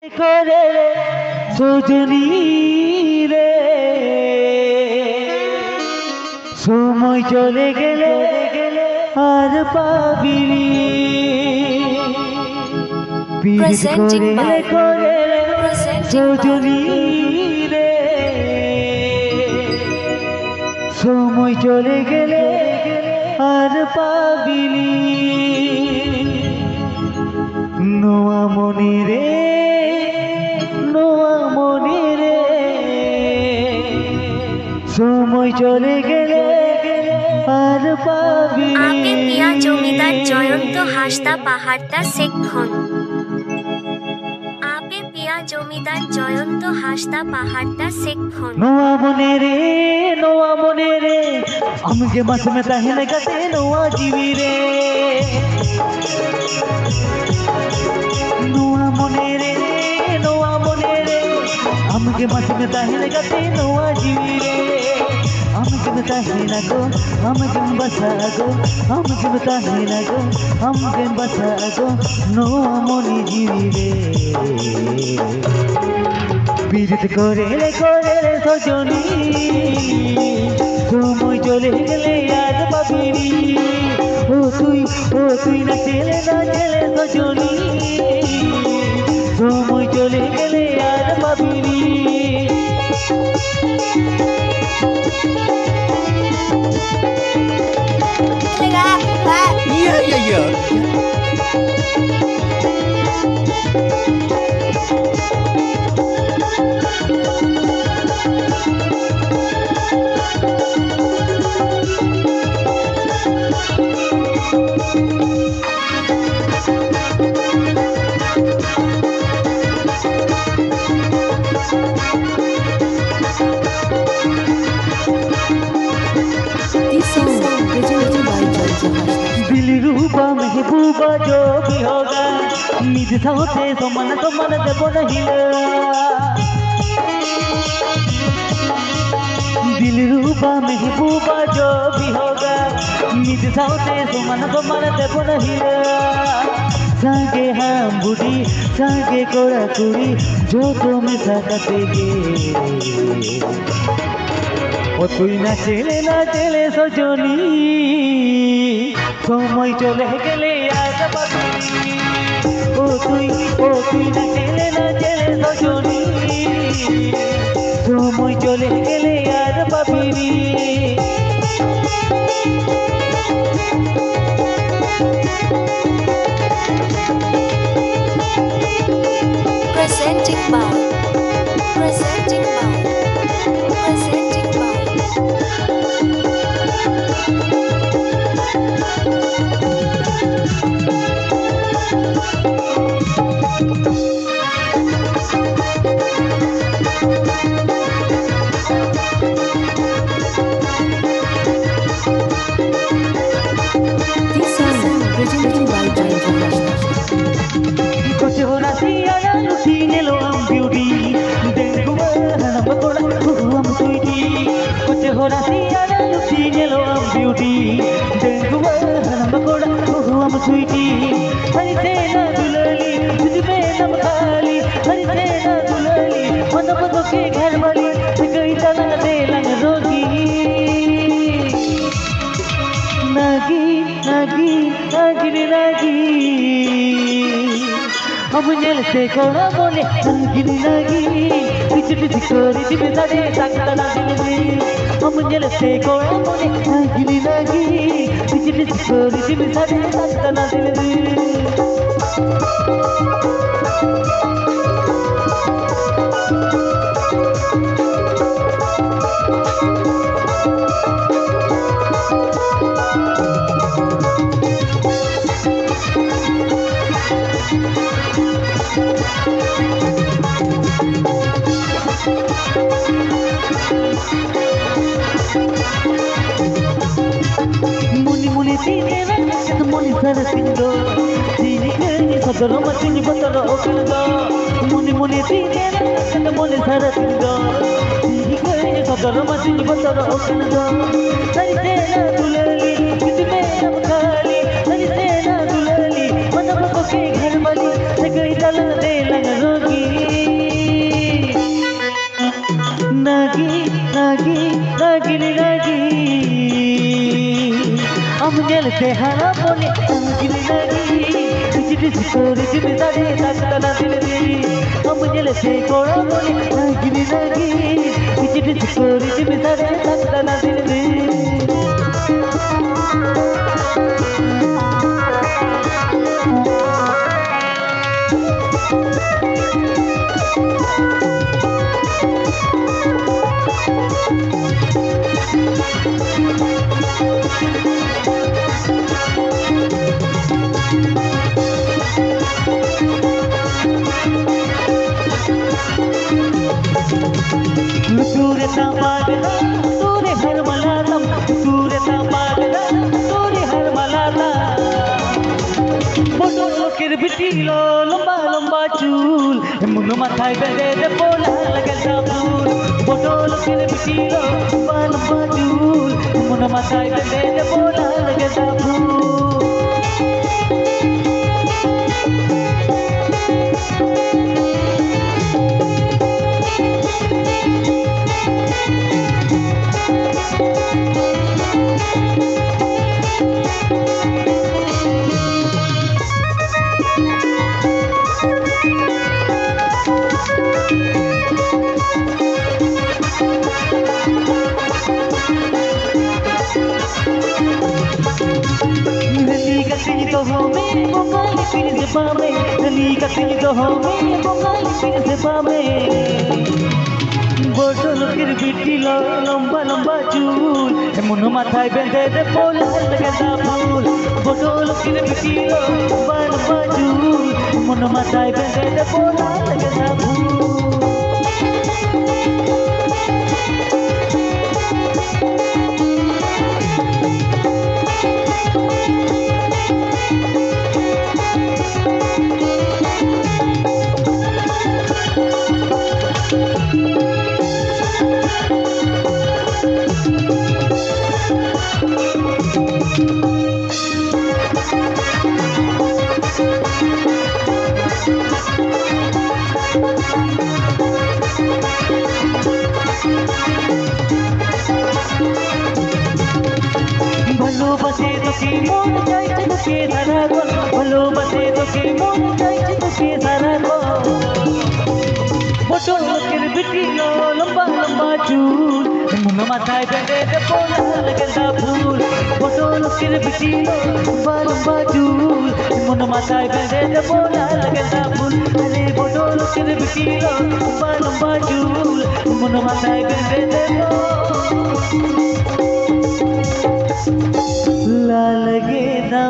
করে সজনী রে সময় চলে গেলে আর পাবিনি পীড়িত করে সজনী রে সময় চলে গেলে আর পাবিনি নোয়া মনে রে নোয়া মনে রে সময় চলে গেলে আর পাবিনি। আপে পিয়া জমিদার জয়ন্ত হাসদা পাহাড়টা শেখখন। আপে পিয়া জমিদার জয়ন্ত হাসদা পাহাড়টা শেখখন। নোয়া মনে রে নোয়া মনে রে हमके मस में तहने गते নোয়া जीवी रे নোয়া মনে রে নোয়া মনে রে हमके मस में तहने गते নোয়া जीवी रे हमके बताहे ना गो हमके बसा गो हमके बताहे ना गो हमके बसा गो নোয়া মনে जीवी रे পীড়িত করে রে সজনী সময় চলে গেলে আর পাবিনি ও তুই না চলে সজনী সময় চলে গেলে আর পাবিনি। दिलरूबा महबूबा जो भी होगा निज साथे समान समान देव नहीं दिलरूबा महबूबा जो भी होगा निज साथे समान समान देव नहीं संगे हम बुढ़ी संगे कोड़ा कुड़ी जो तुम्हें सकते गे ও তুই না চলে সজনী সময় চলে গেলে আর পাবিনি ও তুই না চলে সজনী সময় চলে গেলে আর পাবিনি। Presenting by कुछ हो ना सिया सीने लो हम ब्यूटी देखो हम कोड़ा हम स्वीटी कुछ हो ना सिया सीने लो हम ब्यूटी देखो हम कोड़ा हम स्वीटी हरी से ना दुलली तुझ में नम खाली हरी से ना दुलली मन बदो के घर वाली गई तना दे लंग रोगी नागी नागी नागी नागी हम जल से कोड़ा बोले नागिनी नागी पिछली सिकोरी दिल सारे सकता ना दिल हम जल से कोड़ा बोले नागिनी नागी पिछली सिकोरी दिल सारे सकता ना दिल moni sara sindo tini kani sadaro matini bataro okildo moni tini kani moni sara sindo tini kani sadaro matini bataro okildo sari tena dulali kitme nam khali sari tena dulali manam ko ke ghar wali se gई dal de lang rogi নাগি নাগিনি নাগি আমি জেলতে হারা বলে নাগিনি নাগি বিচিটি করে দিবে দাঁড়ে তাকতানা দিলে আমি জেলতে কোড়া বলে নাগিনি নাগি বিচিটি করে দিবে দাঁড়ে তাকতানা দিলে तूरे तबादला तूरे हर मलालम तूरे तबादला तूरे हर मलाला বড় লোকের বিটিলো লম্বা লম্বা চুল মুনো মাথায় বেঁধে দে পোলা লাগে ফুল বড় লোকের বিটিলো লম্বা লম্বা চুল মুনো মাথায় বেঁধে দে পোলা লাগে ফুল तो हमें बंगाली पीर से पामे नली कतिनी तो हमें बंगाली पीर से पामे बोटल किर बिटी लंबा लंबा चूल मुन माथाय बेंधे दे पोला लगदा फूल बोटल किर बिटी लंबा लंबा चूल मुन माथाय बेंधे दे पोला लगदा फूल ভালোবাসে তোকে মন চাইছে তোকে সারাক্ষণ ভালোবাসে তোকে মন চাইছে তোকে সারাক্ষণ বড় লোকের বিটি লম্বা লম্বা চুল মুন মাথায় বেঁধে দে পোলা লাগা ফুল বড় লোকের বিটি লম্বা লম্বা চুল মুন মাথায় বেঁধে দে পোলা লাগা ফুল আরে বড় লোকের বিটি লম্বা লম্বা চুল মুন মাথায় বেঁধে দে लगे ना